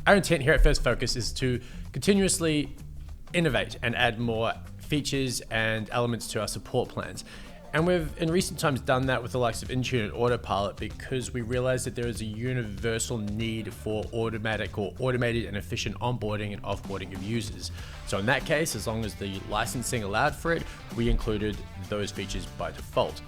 Our intent here at First Focus is to continuously innovate and add more features and elements to our support plans. And we've in recent times done that with the likes of Intune and Autopilot because we realized that there is a universal need for automatic or automated and efficient onboarding and offboarding of users. So in that case, as long as the licensing allowed for it, we included those features by default.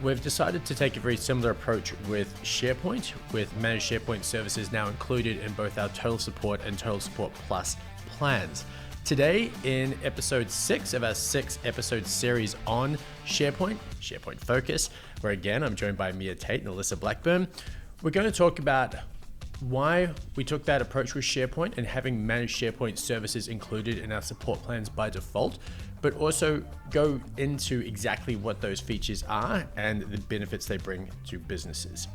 We've decided to take a very similar approach with SharePoint, with managed SharePoint services now included in both our Total Support and Total Support Plus plans. Today, in episode 6 of our 6-episode series on SharePoint, SharePoint Focus, where again, I'm joined by Tait and Alyssa Blackburn, we're going to talk about why we took that approach with SharePoint and having managed SharePoint services included in our support plans by default, but also go into exactly what those features are and the benefits they bring to businesses.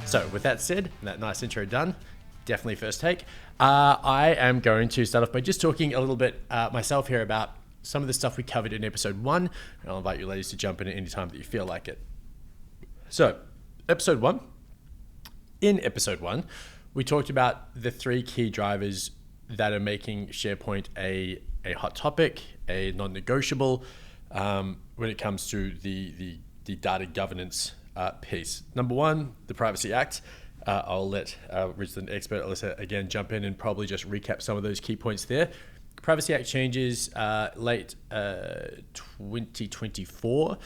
So with that said, that nice intro done, definitely first take. I am going to start off by just talking a little bit myself here about some of the stuff we covered in episode 1, and I'll invite you ladies to jump in at any time that you feel like it. So, episode 1. In episode 1, we talked about the 3 key drivers that are making SharePoint a hot topic, a non-negotiable when it comes to the data governance piece. Number 1, the Privacy Act. I'll let resident expert Alyssa again jump in and probably just recap some of those key points there. Privacy Act changes late 2024.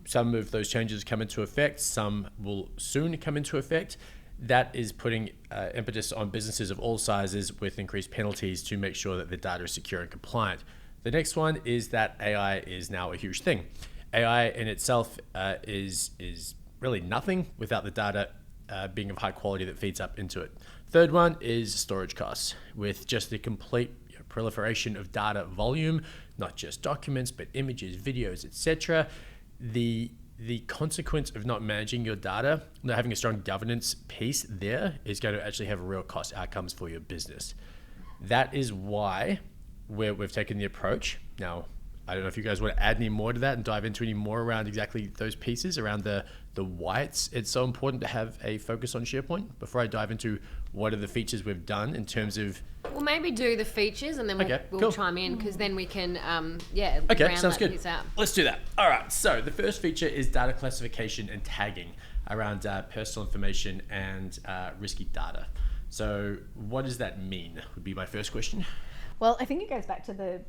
Some of those changes come into effect. Some will soon come into effect. That is putting impetus on businesses of all sizes with increased penalties to make sure that the data is secure and compliant. The next one is that AI is now a huge thing. AI in itself is really nothing without the data being of high quality that feeds up into it. Third one is storage costs. With just the complete proliferation of data volume, not just documents, but images, videos, etc. The consequence of not managing your data, not having a strong governance piece there is going to actually have real cost outcomes for your business. That is why we've taken the approach. Now, I don't know if you guys want to add any more to that and dive into any more around exactly those pieces, around the why it's so important to have a focus on SharePoint before I dive into what are the features we've done in terms of... We'll maybe do the features and then we'll cool. chime in because then we can, round sounds good. piece out. Let's do that. All right, so the first feature is data classification and tagging around personal information and risky data. So what does that mean would be my first question. Well, I think it goes back to the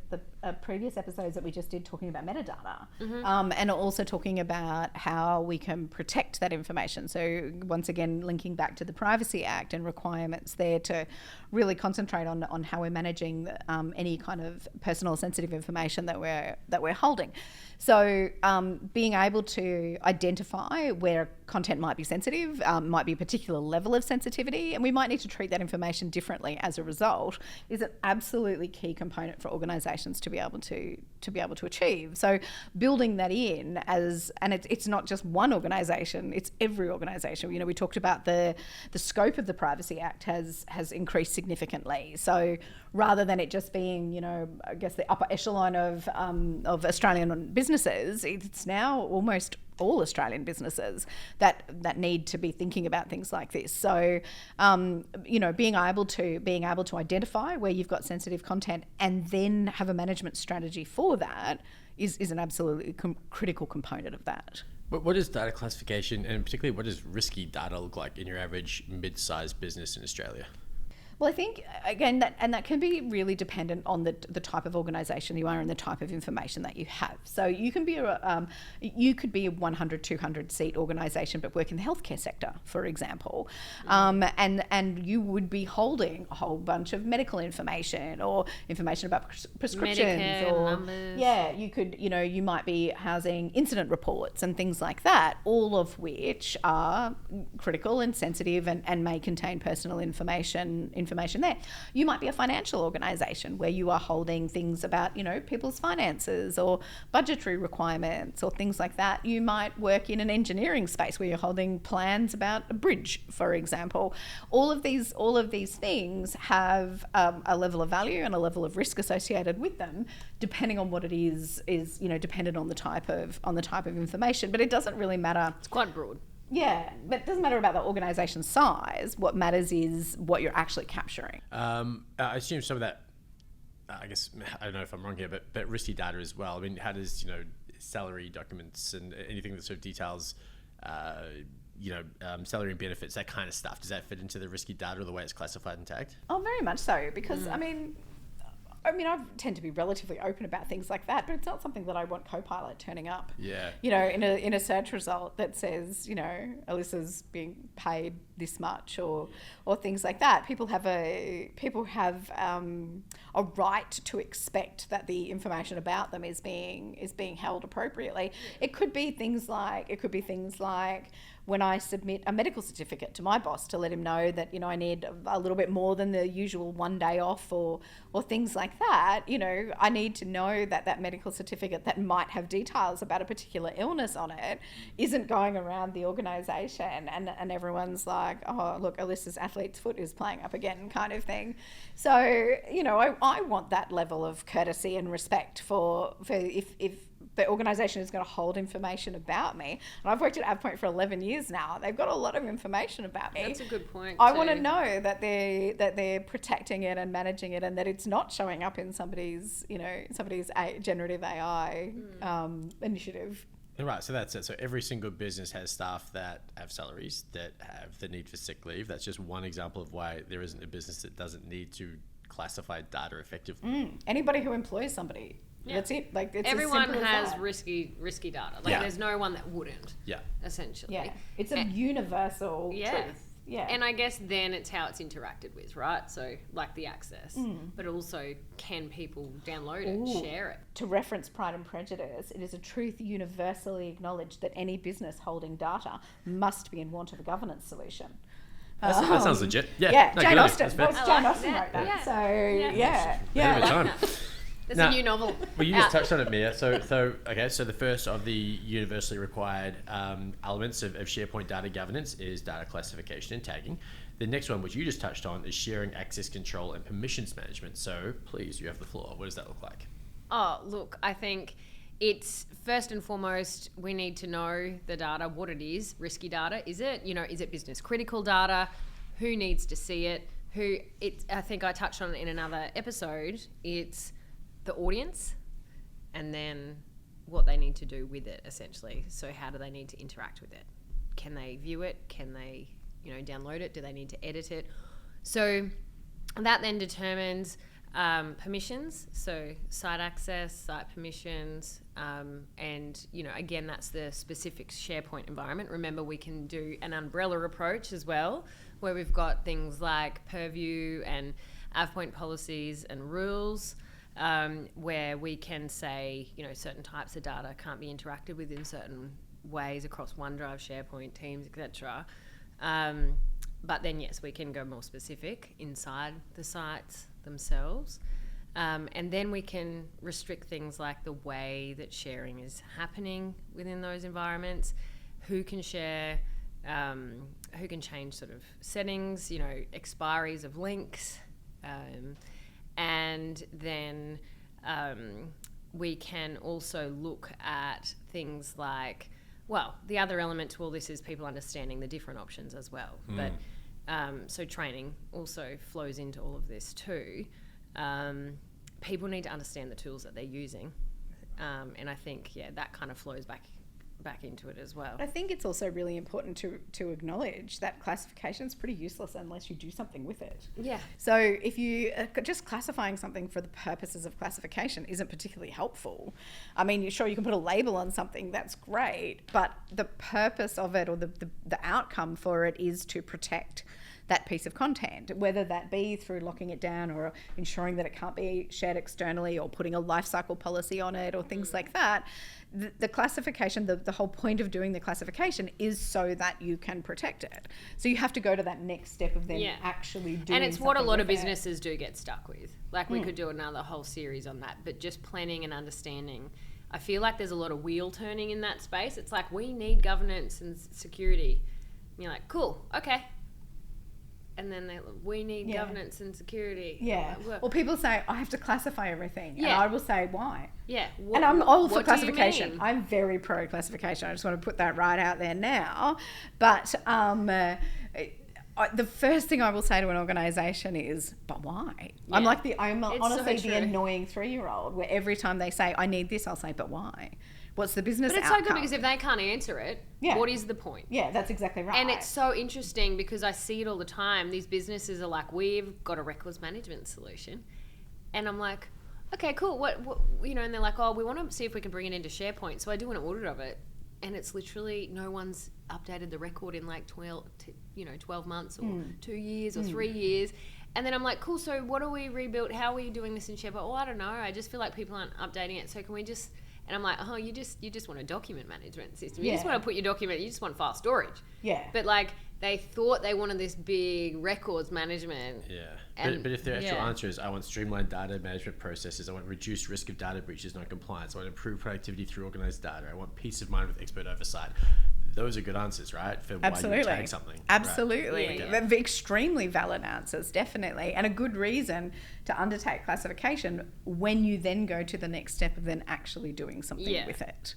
previous episodes that we just did talking about metadata, and also talking about how we can protect that information. So once again, linking back to the Privacy Act and requirements there to really concentrate on how we're managing any kind of personal sensitive information that we're holding. So being able to identify where content might be sensitive, might be a particular level of sensitivity, and we might need to treat that information differently as a result, is an absolutely key component for organisations to be able to achieve. So building that in and it's not just one organisation, it's every organisation. You know, we talked about the scope of the Privacy Act has increased significantly. So rather than it just being, you know, I guess the upper echelon of Australian businesses, it's now almost all Australian businesses that need to be thinking about things like this. So, being able to identify where you've got sensitive content and then have a management strategy for that is an absolutely critical component of that. But what is data classification, and particularly what does risky data look like in your average mid-sized business in Australia? Well, I think, again, that can be really dependent on the type of organisation you are and the type of information that you have. So you can be you could be a 100, 200 seat organisation but work in the healthcare sector, for example, and you would be holding a whole bunch of medical information or information about prescriptions, Medicare, or numbers. you could, you might be housing incident reports and things like that, all of which are critical and sensitive and may contain personal information information there. You might be a financial organisation where you are holding things about, people's finances or budgetary requirements or things like that. You might work in an engineering space where you're holding plans about a bridge, for example. All of these things have a level of value and a level of risk associated with them, depending on what it is dependent on the type of information. But it doesn't really matter. It's quite broad. Yeah, but it doesn't matter about the organisation size. What matters is what you're actually capturing. I assume some of that, I guess, I don't know if I'm wrong here, but risky data as well. I mean, how does, salary documents and anything that sort of details, salary and benefits, that kind of stuff, does that fit into the risky data or the way it's classified and tagged? Oh, very much so, because, I tend to be relatively open about things like that, but it's not something that I want Copilot turning up. Yeah. In a search result that says, Alyssa's being paid this much or things like that. People have a right to expect that the information about them is being held appropriately. It could be things like when I submit a medical certificate to my boss to let him know that, I need a little bit more than the usual one day off or things like that, I need to know that medical certificate that might have details about a particular illness on it isn't going around the organisation and everyone's like, oh, look, Alyssa's athlete's foot is playing up again kind of thing. So, I want that level of courtesy and respect for if the organisation is going to hold information about me. And I've worked at AvePoint for 11 years now. They've got a lot of information about me. That's a good point. I want to know that they're protecting it and managing it, and that it's not showing up in somebody's generative AI initiative. Right, so that's it. So every single business has staff that have salaries, that have the need for sick leave. That's just one example of why there isn't a business that doesn't need to classify data effectively. Anybody who employs somebody. Yeah. That's it. Like, it's everyone has risky data. There's no one that wouldn't. Yeah. Essentially. Yeah. It's a universal truth. Yeah. And I guess then it's how it's interacted with, right? So like the access, but also can people download it, share it? To reference Pride and Prejudice, it is a truth universally acknowledged that any business holding data must be in want of a governance solution. That sounds legit. Yeah. Yeah. No, Jane Austen. Jane Austen wrote that. Yeah. So yeah. There's a new novel. Well, you just touched on it, Mia. So the first of the universally required elements of SharePoint data governance is data classification and tagging. The next one, which you just touched on, is sharing access control and permissions management. So please, you have the floor. What does that look like? Oh, look, I think it's first and foremost, we need to know the data, what it is. Risky data, is it? Is it business critical data? Who needs to see it? I think I touched on it in another episode. It's the audience, and then what they need to do with it, essentially. So how do they need to interact with it? Can they view it? Can they, download it? Do they need to edit it? So that then determines permissions, so site access, site permissions, and again, that's the specific SharePoint environment. Remember, we can do an umbrella approach as well, where we've got things like purview and AvePoint policies and rules, where we can say, certain types of data can't be interacted with in certain ways across OneDrive, SharePoint, Teams, etc. But then, yes, we can go more specific inside the sites themselves. And then we can restrict things like the way that sharing is happening within those environments, who can share, who can change sort of settings, expiries of links, and then we can also look at things like, well, the other element to all this is people understanding the different options as well. But so training also flows into all of this too. People need to understand the tools that they're using. And I think, that kind of flows back into it as well. I think it's also really important to acknowledge that classification is pretty useless unless you do something with it. Yeah. So if you just classifying something for the purposes of classification isn't particularly helpful. I mean, you can put a label on something, that's great, but the purpose of it or the outcome for it is to protect that piece of content, whether that be through locking it down or ensuring that it can't be shared externally or putting a life cycle policy on it or things like that. The classification, the whole point of doing the classification is so that you can protect it. So you have to go to that next step of then actually doing. And it's what a lot of with businesses do get stuck with. Like we could do another whole series on that, but just planning and understanding. I feel like there's a lot of wheel turning in that space. It's like, we need governance and security. And you're like, cool, okay. And then we need governance and security. Yeah. Like, well, people say, I have to classify everything. Yeah. And I will say, why? Yeah. And I'm all for what do you classification. mean? I'm very pro classification. I just want to put that right out there now. But the first thing I will say to an organisation is, but why? Yeah. I'm honestly so the true. annoying 3-year-old where every time they say, I need this, I'll say, but why? What's the business But it's outcome? so good because if they can't answer it, what is the point? Yeah, that's exactly right. And it's so interesting because I see it all the time. These businesses are like, we've got a records management solution. And I'm like, okay, cool. What and they're like, oh, we want to see if we can bring it into SharePoint. So I do an audit of it. And it's literally no one's updated the record in like 12 months or 2 years or 3 years. And then I'm like, cool, so what do we rebuild? How are we doing this in SharePoint? Well, I don't know. I just feel like people aren't updating it. So can we just... And I'm like, oh, you just want a document management system. You just want to put your document, you just want file storage. Yeah. But like, they thought they wanted this big records management. Yeah. And- But if their actual answer is, I want streamlined data management processes, I want reduced risk of data breaches, non-compliance, I want improved productivity through organized data, I want peace of mind with expert oversight. Those are good answers, right? For why you tag something. Absolutely. Right? They're extremely valid answers, definitely. And a good reason to undertake classification when you then go to the next step of then actually doing something with it.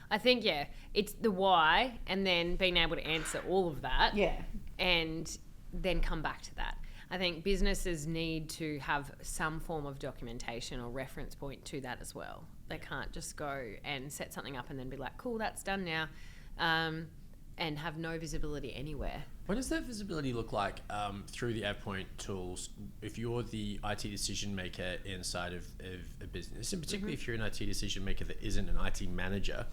I think, it's the why and then being able to answer all of that. Yeah. And then come back to that. I think businesses need to have some form of documentation or reference point to that as well. They can't just go and set something up and then be like, cool, that's done now. And have no visibility anywhere. What does that visibility look like through the AvePoint tools if you're the IT decision maker inside of a business, and particularly if you're an IT decision maker that isn't an IT manager?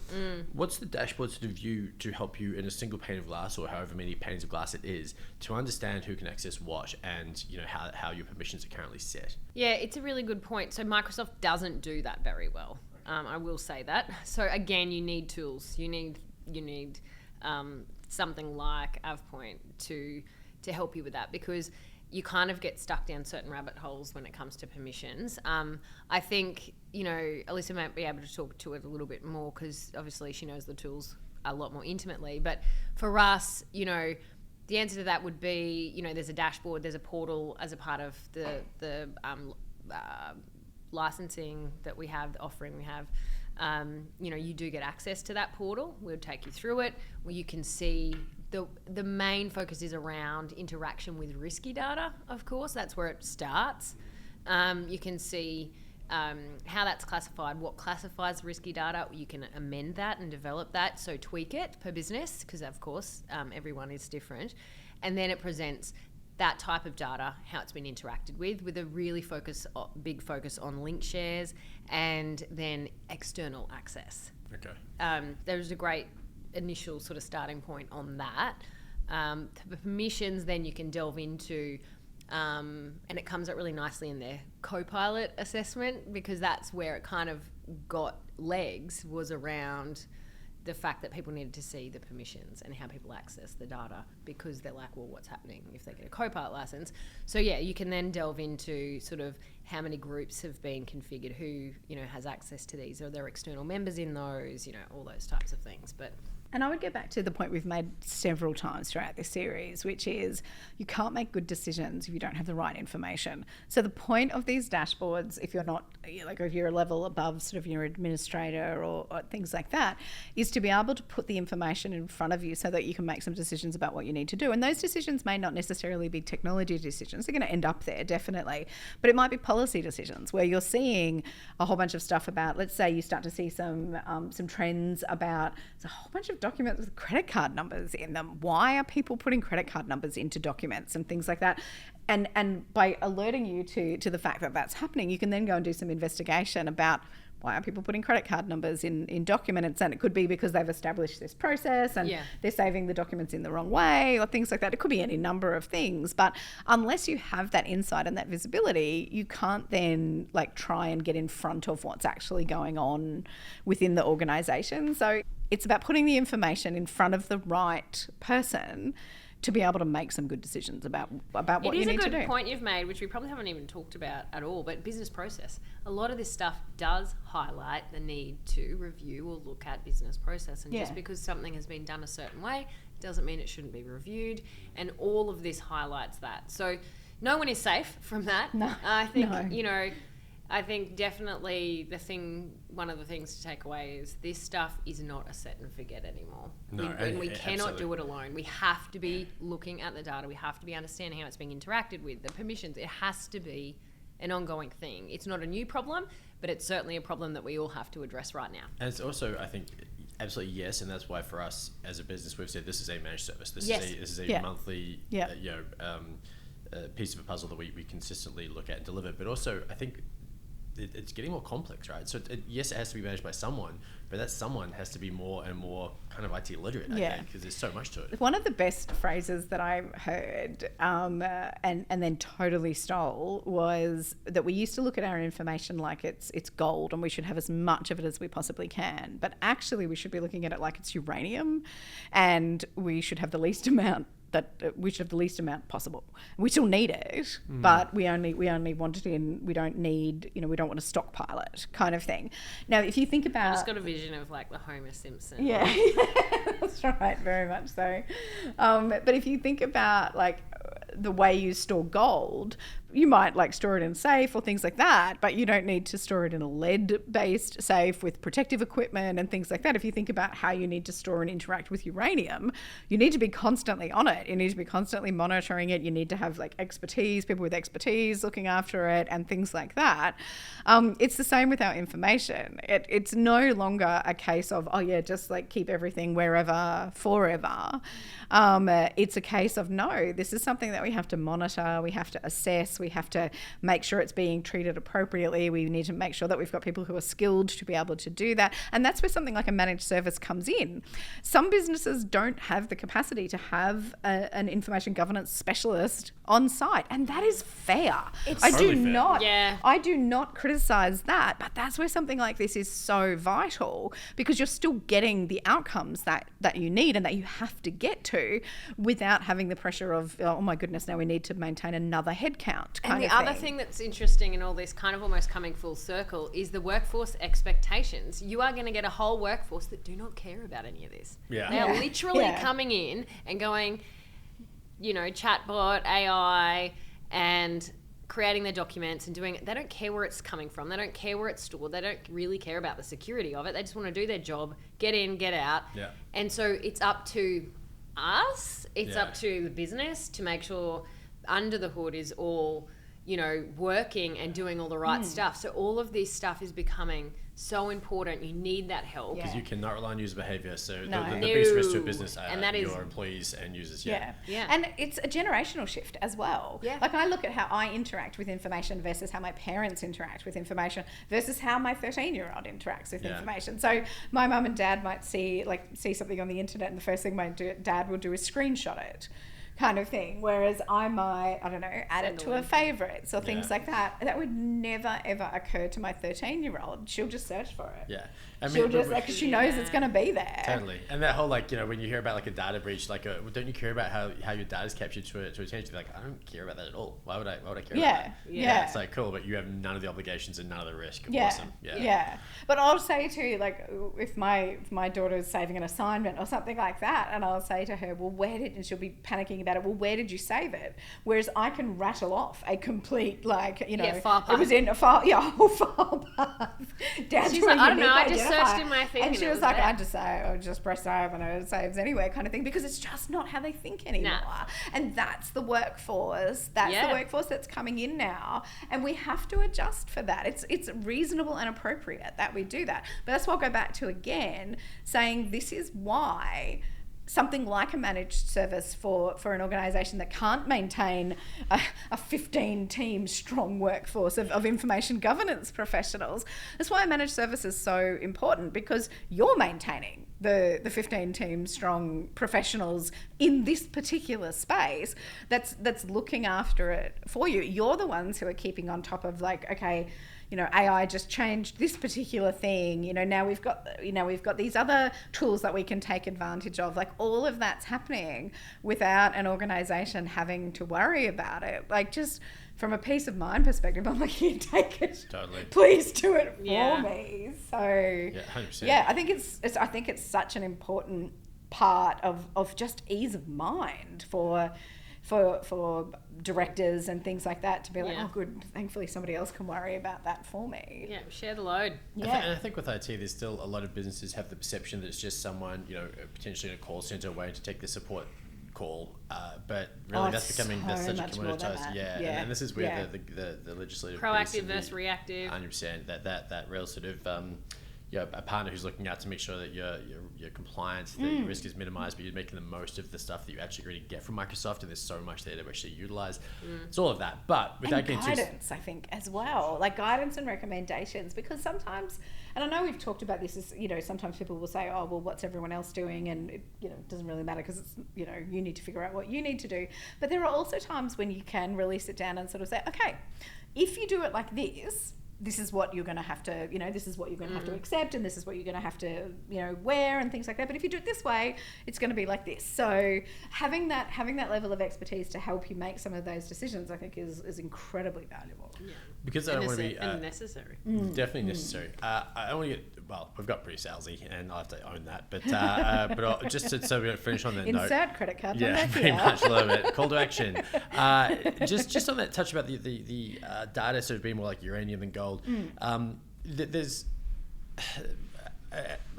What's the dashboard sort of view to help you in a single pane of glass, or however many panes of glass it is, to understand who can access what and how your permissions are currently set? Yeah, it's a really good point. So Microsoft doesn't do that very well. I will say that. So again, you need tools. You need something like AvePoint to help you with that, because you kind of get stuck down certain rabbit holes when it comes to permissions. I think, Alyssa might be able to talk to it a little bit more because obviously she knows the tools a lot more intimately. But for us, the answer to that would be, there's a dashboard, there's a portal as a part of the licensing that we have, the offering we have. You do get access to that portal. We'll take you through it, where you can see the main focus is around interaction with risky data, of course. That's where it starts. You can see how that's classified, what classifies risky data. You can amend that and develop that, so tweak it per business, because of course everyone is different. And then it presents that type of data, how it's been interacted with a really big focus on link shares and then external access. Okay. There's a great initial sort of starting point on that. The permissions then you can delve into, and it comes out really nicely in their Copilot assessment, because that's where it kind of got legs, was around the fact that people needed to see the permissions and how people access the data, because they're like, well, what's happening if they get a Copilot license? So you can then delve into sort of how many groups have been configured, who, has access to these, are there external members in those, all those types of things. And I would get back to the point we've made several times throughout this series, which is you can't make good decisions if you don't have the right information. So the point of these dashboards, if you're not, if you're a level above sort of your administrator or things like that, is to be able to put the information in front of you so that you can make some decisions about what you need to do. And those decisions may not necessarily be technology decisions. They're going to end up there, definitely. But it might be policy decisions where you're seeing a whole bunch of stuff about, let's say you start to see some trends about there's a whole bunch of documents with credit card numbers in them. Why are people putting credit card numbers into documents and things like that? And by alerting you to the fact that that's happening, you can then go and do some investigation about why are people putting credit card numbers in documents? And it could be because they've established this process and they're saving the documents in the wrong way or things like that. It could be any number of things. But unless you have that insight and that visibility, you can't then like try and get in front of what's actually going on within the organisation. So it's about putting the information in front of the right person to be able to make some good decisions about what you need to do. It is a good point you've made, which we probably haven't even talked about at all, but business process. A lot of this stuff does highlight the need to review or look at business process. And just because something has been done a certain way doesn't mean it shouldn't be reviewed. And all of this highlights that. So no one is safe from that. No. I think, I think definitely one of the things to take away is this stuff is not a set and forget anymore. No, we cannot do it alone. We have to be looking at the data. We have to be understanding how it's being interacted with, the permissions. It has to be an ongoing thing. It's not a new problem, but it's certainly a problem that we all have to address right now. And it's also, I think, absolutely yes, and that's why for us as a business, we've said this is a managed service. This is a monthly, piece of a puzzle that we consistently look at and deliver. But also, I think it's getting more complex, right? So yes, it has to be managed by someone, but that someone has to be more and more kind of IT literate, I think, because there's so much to it. One of the best phrases that I heard and then totally stole was that we used to look at our information like it's gold and we should have as much of it as we possibly can. But actually we should be looking at it like it's uranium and we should have the least amount possible. We still need it, but we only want it in. We don't need, we don't want to stockpile it, kind of thing. Now, if you think about, I just got a vision of like the Homer Simpson. Yeah, that's right, very much so. But if you think about like the way you store gold, you might like store it in a safe or things like that, but you don't need to store it in a lead-based safe with protective equipment and things like that. If you think about how you need to store and interact with uranium, you need to be constantly on it. You need to be constantly monitoring it. You need to have like expertise, people with expertise looking after it and things like that. It's the same with our information. It's no longer a case of, just like keep everything wherever, forever. It's a case of, no, this is something that we have to monitor, we have to assess, we have to make sure it's being treated appropriately. We need to make sure that we've got people who are skilled to be able to do that. And that's where something like a managed service comes in. Some businesses don't have the capacity to have an information governance specialist on site, and that is fair. I do not criticize that, but that's where something like this is so vital, because you're still getting the outcomes that you need and that you have to get to without having the pressure of, oh my goodness, now we need to maintain another headcount. And the other thing that's interesting in all this, kind of almost coming full circle, is the workforce expectations. You are going to get a whole workforce that do not care about any of this. Yeah. They are literally coming in and going, chatbot, AI, and creating their documents and doing it. They don't care where it's coming from. They don't care where it's stored. They don't really care about the security of it. They just want to do their job, get in, get out. Yeah. And so it's up to us, it's up to the business to make sure under the hood is all, working and doing all the right stuff. So all of this stuff is becoming so important. You need that help. Because you cannot rely on user behavior. So No. the biggest risk to a business are And that is- your employees and users. Yeah. And it's a generational shift as well. Yeah. Like I look at how I interact with information versus how my parents interact with information versus how my 13-year-old interacts with information. So my mum and dad might see something on the internet and the first thing my dad will do is screenshot it, kind of thing. Whereas I might, add it to her favourites or things like that. That would never, ever occur to my 13-year-old. She'll just search for it. Yeah. She'll just, because she knows it's going to be there. Totally. And that whole, when you hear about a data breach, don't you care about how your data's captured to attention? Like, I don't care about that at all. Why would I care about that? Yeah. It's like, cool, but you have none of the obligations and none of the risk. Yeah. Awesome. Yeah. But I'll say to you, if my daughter's saving an assignment or something like that, and I'll say to her, well, and she'll be panicking about it, well, where did you save it? Whereas I can rattle off a complete, file path. It was in a file, a whole file path. She's like, I don't know, I just searched in my thing. And she was like, I just press save and it saves anyway, kind of thing, because it's just not how they think anymore. Nah. And that's the workforce. That's the workforce that's coming in now. And we have to adjust for that. It's reasonable and appropriate that we do that. But that's what I'll go back to again, saying this is why something like a managed service for an organisation that can't maintain a 15-team strong workforce of information governance professionals. That's why a managed service is so important, because you're maintaining the 15-team strong professionals in this particular space that's looking after it for you. You're the ones who are keeping on top of, like, okay, you know, AI just changed this particular thing. You know, now we've got these other tools that we can take advantage of. Like, all of that's happening without an organisation having to worry about it. Like, just from a peace of mind perspective, I'm like, you take it. Totally. Please do it for me. So yeah, 100%. Yeah, I think it's such an important part of just ease of mind for directors and things like that, to be like, oh good, thankfully somebody else can worry about that for me. Yeah, share the load. And I think with IT, there's still a lot of businesses have the perception that it's just someone, you know, potentially in a call center waiting to take the support call, but really that's becoming such a commoditized. And this is where the legislative proactive versus reactive. 100%. That real sort of a partner who's looking out to make sure that your compliance, that your risk is minimized, but you're making the most of the stuff that you actually really get from Microsoft, and there's so much there to actually utilize. It's all of that, but without getting guidance, I think, as well, like guidance and recommendations, because sometimes, and I know we've talked about this, is, you know, sometimes people will say, oh well, what's everyone else doing, and it, you know, doesn't really matter because it's, you know, you need to figure out what you need to do. But there are also times when you can really sit down and sort of say, okay, if you do it like this is what you're going to have to, you know, this is what you're going to have to accept, and this is what you're going to have to, you know, wear and things like that. But if you do it this way, it's going to be like this. So having that level of expertise to help you make some of those decisions, I think is incredibly valuable. Yeah. Because I don't want to be necessary. Definitely necessary. I don't want to get, well, we've got pretty salesy, and I have to own that. But so we don't finish on that note. Insert credit card. Yeah, pretty much a little bit. Call to action. Just on that touch about the data sort of being more like uranium than gold. There's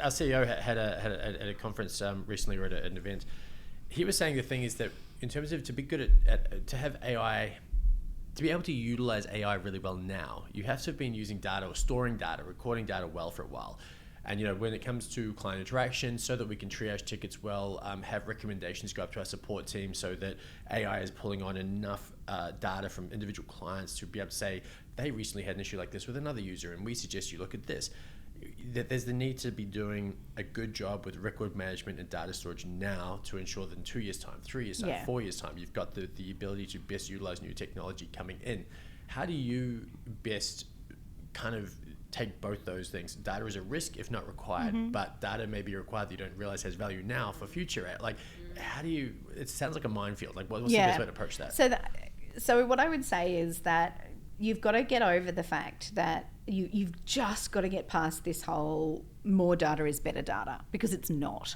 our CEO had a conference recently, or at an event. He was saying the thing is that in terms of to be good at to have AI, to be able to utilize AI really well now, you have to have been using data or storing data, recording data well for a while. And, you know, when it comes to client interaction, so that we can triage tickets well, have recommendations go up to our support team, so that AI is pulling on enough data from individual clients to be able to say, they recently had an issue like this with another user, and we suggest you look at this. That there's the need to be doing a good job with record management and data storage now to ensure that in 2 years' time, 3 years' time, 4 years' time, you've got the ability to best utilize new technology coming in. How do you best kind of take both those things? Data is a risk if not required, but data may be required that you don't realize has value now for future. Like, how do you? It sounds like a minefield. Like, what's the best way to approach that? So what I would say is that you've got to get over the fact that you've just got to get past this whole more data is better data, because it's not.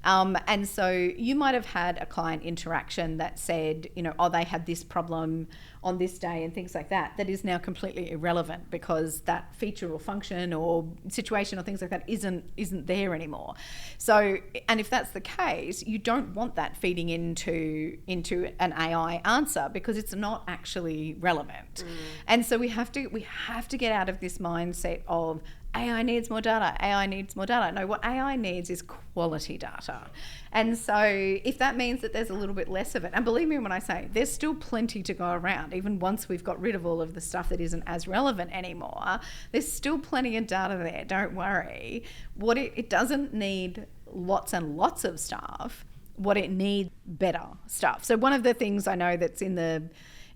And so you might have had a client interaction that said, you know, oh, they had this problem on this day and things like that, that is now completely irrelevant because that feature or function or situation or things like that isn't there anymore. So, and if that's the case, you don't want that feeding into an AI answer, because it's not actually relevant. And so we have to get out of this mindset of AI needs more data, AI needs more data. No, what AI needs is quality data. And so if that means that there's a little bit less of it, and believe me when I say there's still plenty to go around, even once we've got rid of all of the stuff that isn't as relevant anymore, there's still plenty of data there, don't worry. What it doesn't need lots and lots of stuff. What it needs, better stuff. So one of the things I know that's in the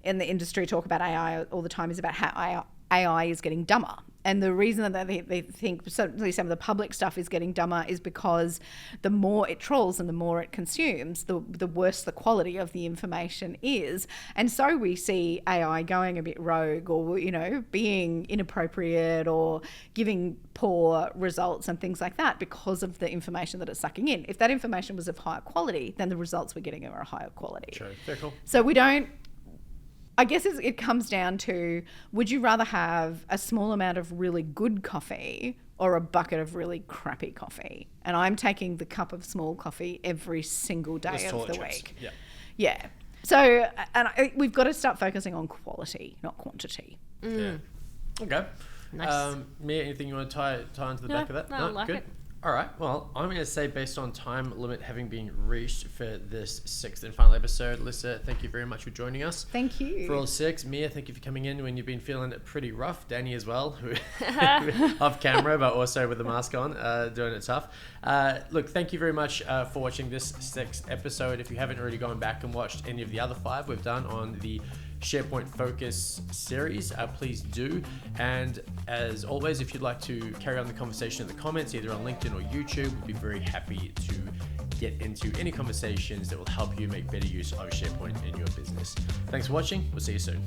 industry talk about AI all the time is about how AI is getting dumber. And the reason that they think certainly some of the public stuff is getting dumber is because the more it trolls and the more it consumes, the worse the quality of the information is. And so we see AI going a bit rogue, or, you know, being inappropriate or giving poor results and things like that because of the information that it's sucking in. If that information was of higher quality, then the results we're getting are higher quality. Sure, very cool. So we don't, I guess it comes down to, would you rather have a small amount of really good coffee or a bucket of really crappy coffee? And I'm taking the cup of small coffee every single day of the week. Yeah. So, we've got to start focusing on quality, not quantity. Yeah. Okay. Nice. Mia, anything you want to tie into the back of that? No, I like good. it. All right. Well, I'm going to say, based on time limit having been reached for this 6th and final episode, Alyssa, thank you very much for joining us. Thank you. For all 6, Mia, thank you for coming in when you've been feeling it pretty rough. Danny as well, who off camera, but also with the mask on, doing it tough. Look, thank you very much for watching this 6th episode. If you haven't already gone back and watched any of the other 5 we've done on the SharePoint Focus series, please do. And as always, if you'd like to carry on the conversation in the comments, either on LinkedIn or YouTube, we'd be very happy to get into any conversations that will help you make better use of SharePoint in your business. Thanks for watching. We'll see you soon.